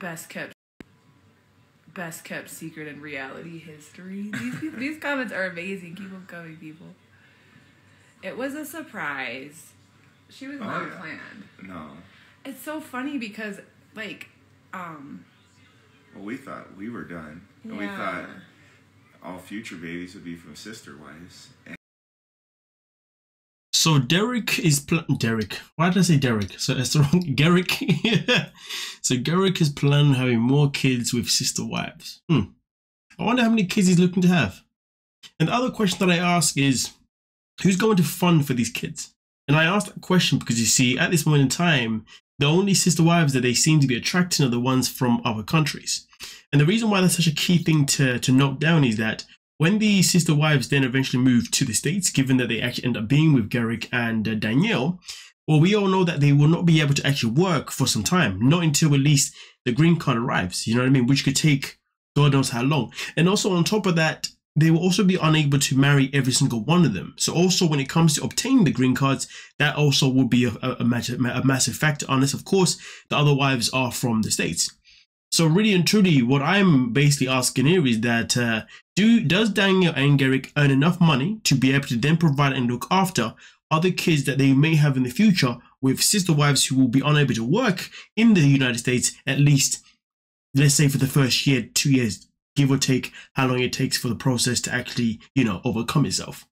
best kept secret in reality history. These comments are amazing. Keep them coming, people. It was a surprise. She was not planned. No. It's so funny because, like, well, we thought we were done. And we thought all future babies would be from sister wives. So Derek is Derek. Why did I say Derek? So that's wrong. Garrick. So Garrick is planning having more kids with sister wives. I wonder how many kids he's looking to have. And the other question that I ask is, who's going to fund for these kids? And I ask that question because, you see, at this moment in time, the only sister wives that they seem to be attracting are the ones from other countries. And the reason why that's such a key thing to note down is that when the sister wives then eventually move to the States, given that they actually end up being with Garrick and Dannielle, well, we all know that they will not be able to actually work for some time, not until at least the green card arrives, you know what I mean, which could take God knows how long. And also on top of that, they will also be unable to marry every single one of them. So also when it comes to obtaining the green cards, that also will be a massive factor, unless of course the other wives are from the States. So really and truly, what I'm basically asking here is that does Dannielle and Garrick earn enough money to be able to then provide and look after other kids that they may have in the future with sister wives who will be unable to work in the United States, at least, let's say for the first year, 2 years, give or take how long it takes for the process to actually, you know, overcome itself.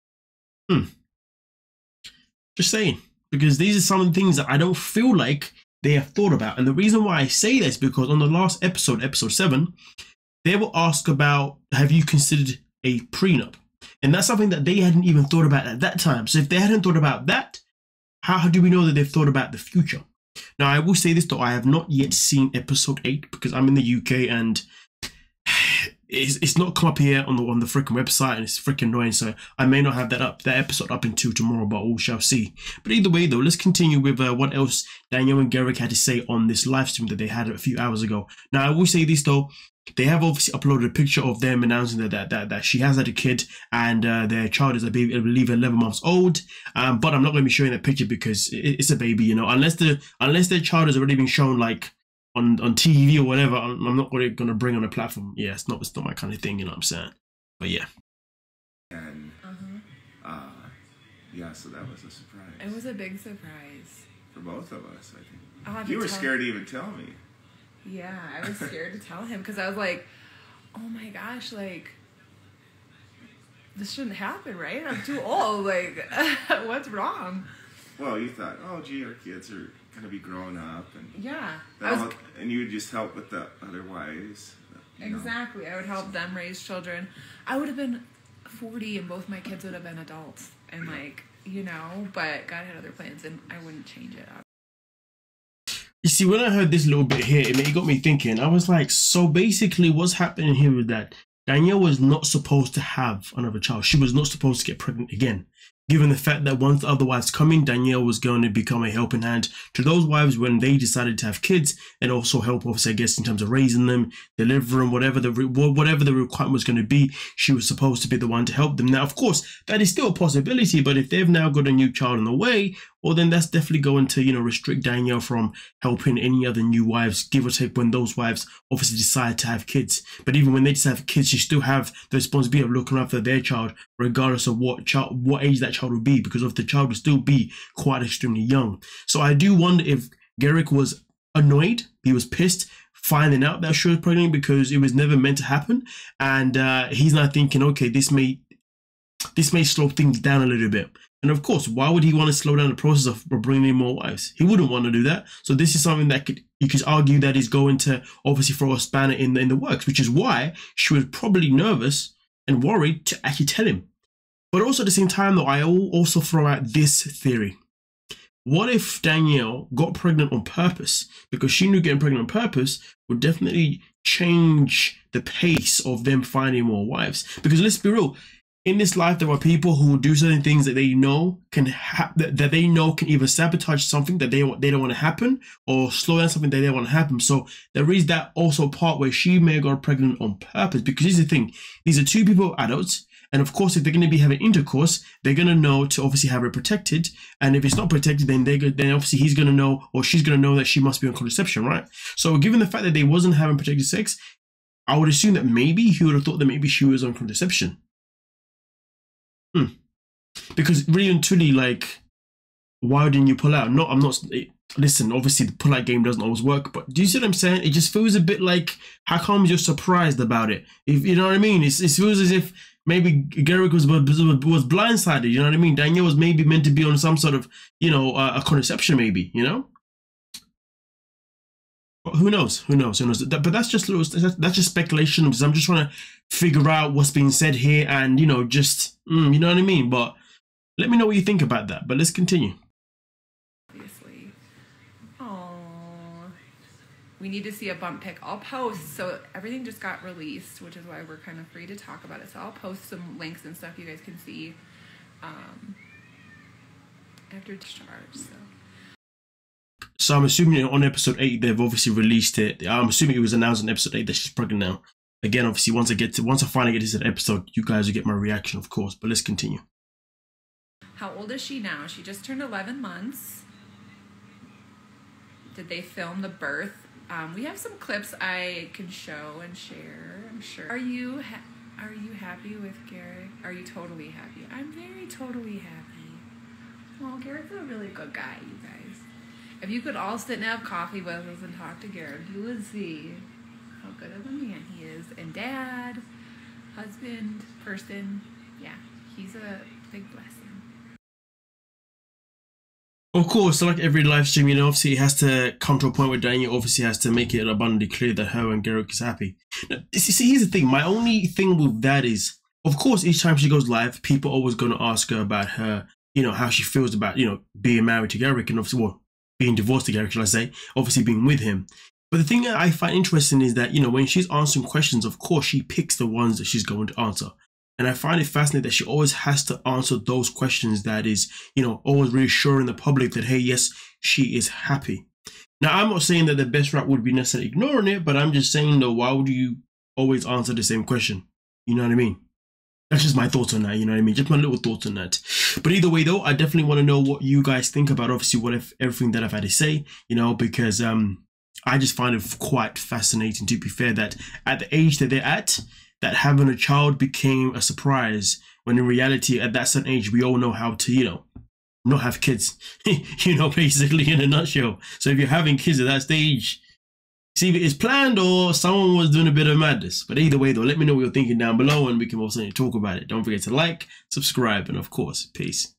Just saying, because these are some of the things that I don't feel like they have thought about. And the reason why I say this, because on the last episode, episode 7, they were asked about, have you considered a prenup? And that's something that they hadn't even thought about at that time. So if they hadn't thought about that, how do we know that they've thought about the future? Now, I will say this though, I have not yet seen episode 8 because I'm in the UK and it's not come up here on the freaking website, and it's freaking annoying. So I may not have that episode up until tomorrow, but we shall see. But either way though, let's continue with what else Dannielle and Garrick had to say on this live stream that they had a few hours ago. Now I will say this though, they have obviously uploaded a picture of them announcing that she has had a kid and their child is, I believe, 11 months old. But I'm not going to be showing that picture because it's a baby, you know. Unless their child has already been shown like on TV or whatever, I'm not really going to bring on a platform. Yeah, it's not my kind of thing, you know what I'm saying? But yeah. And yeah, so that was a surprise. It was a big surprise for both of us, I think. You were scared to even tell me. Yeah, I was scared to tell him because I was like, oh my gosh, like, this shouldn't happen, right? I'm too old. Like, what's wrong? Well, you thought, oh, gee, our kids are going to be growing up. And yeah. And you would just help with the other wives. Exactly. I would help them raise children. I would have been 40 and both my kids would have been adults. And, like, you know, but God had other plans and I wouldn't change it up. You see, when I heard this little bit here, it got me thinking. I was like, so basically what's happening here is that Dannielle was not supposed to have another child. She was not supposed to get pregnant again. Given the fact that once the other wives come in, Dannielle was going to become a helping hand to those wives when they decided to have kids, and also help, obviously, I guess, in terms of raising them, delivering, whatever the requirement was going to be. She was supposed to be the one to help them. Now, of course, that is still a possibility, but if they've now got a new child on the way, well, then that's definitely going to, you know, restrict Dannielle from helping any other new wives, give or take, when those wives obviously decide to have kids. But even when they decide to have kids, she still have the responsibility of looking after their child, regardless of what age that child will be, because of the child will still be quite extremely young. So I do wonder if Garrick was annoyed, he was pissed, finding out that she was pregnant because it was never meant to happen, and he's now thinking, okay, this may slow things down a little bit. And of course, why would he want to slow down the process of bringing in more wives? He wouldn't want to do that. So this is something that you could argue that is going to obviously throw a spanner in the works, which is why she was probably nervous and worried to actually tell him. But also at the same time, though, I will also throw out this theory. What if Dannielle got pregnant on purpose? Because she knew getting pregnant on purpose would definitely change the pace of them finding more wives. Because let's be real, in this life, there are people who do certain things that they know can either sabotage something that they don't want to happen, or slow down something that they don't want to happen. So there is that also part where she may have got pregnant on purpose. Because here's the thing: these are two people, adults, And of course, if they're going to be having intercourse, they're going to know to obviously have it protected. And if it's not protected, then then obviously he's going to know, or she's going to know that she must be on contraception, right? So given the fact that they wasn't having protected sex, I would assume that maybe he would have thought that maybe she was on contraception. Because really and truly, like, why didn't you pull out? No, I'm not. Listen, obviously the pull out game doesn't always work, but do you see what I'm saying? It just feels a bit like, how come you're surprised about it? If you know what I mean, it feels as if maybe Garrick was blindsided. You know what I mean? Dannielle was maybe meant to be on some sort of, you know, a contraception, maybe. You know. But who knows? Who knows? Who knows? But that's just speculation, because I'm just trying to figure out what's being said here, and you know, just you know what I mean. But let me know what you think about that. But let's continue. Obviously. Oh, we need to see a bump pic. I'll post. So everything just got released, which is why we're kind of free to talk about it. So I'll post some links and stuff you guys can see after discharge. So I'm assuming on episode 8 they've obviously released it. I'm assuming it was announced on episode 8 that she's pregnant now. Again, obviously, once I finally get to this episode, you guys will get my reaction, of course. But let's continue. How old is she now? She just turned 11 months. Did they film the birth? We have some clips I can show and share, I'm sure. Are you happy with Garrick? Are you totally happy? I'm very totally happy. Well, Garrick's a really good guy, you guys. If you could all sit and have coffee with us and talk to Garrick, you would see how good of a man he is. And dad, husband, person, yeah, he's a big blessing. Of course, so like every live stream, you know, obviously it has to come to a point where Dannielle obviously has to make it abundantly clear that her and Garrick is happy. Now, see, here's the thing. My only thing with that is, of course, each time she goes live, people are always going to ask her about her, you know, how she feels about, you know, being married to Garrick, and obviously, well, being divorced to Garrick, shall I say, obviously being with him. But the thing that I find interesting is that, you know, when she's answering questions, of course, she picks the ones that she's going to answer. And I find it fascinating that she always has to answer those questions that is, you know, always reassuring the public that, hey, yes, she is happy. Now, I'm not saying that the best route would be necessarily ignoring it, but I'm just saying, though, why would you always answer the same question? You know what I mean? That's just my thoughts on that, you know what I mean? Just my little thoughts on that. But either way, though, I definitely want to know what you guys think about, obviously, everything that I've had to say, you know, because I just find it quite fascinating, to be fair, that at the age that they're at, that having a child became a surprise, when in reality, at that certain age, we all know how to, you know, not have kids, you know, basically in a nutshell. So if you're having kids at that stage, see if it is planned or someone was doing a bit of madness. But either way, though, let me know what you're thinking down below, and we can also talk about it. Don't forget to like, subscribe, and of course, peace.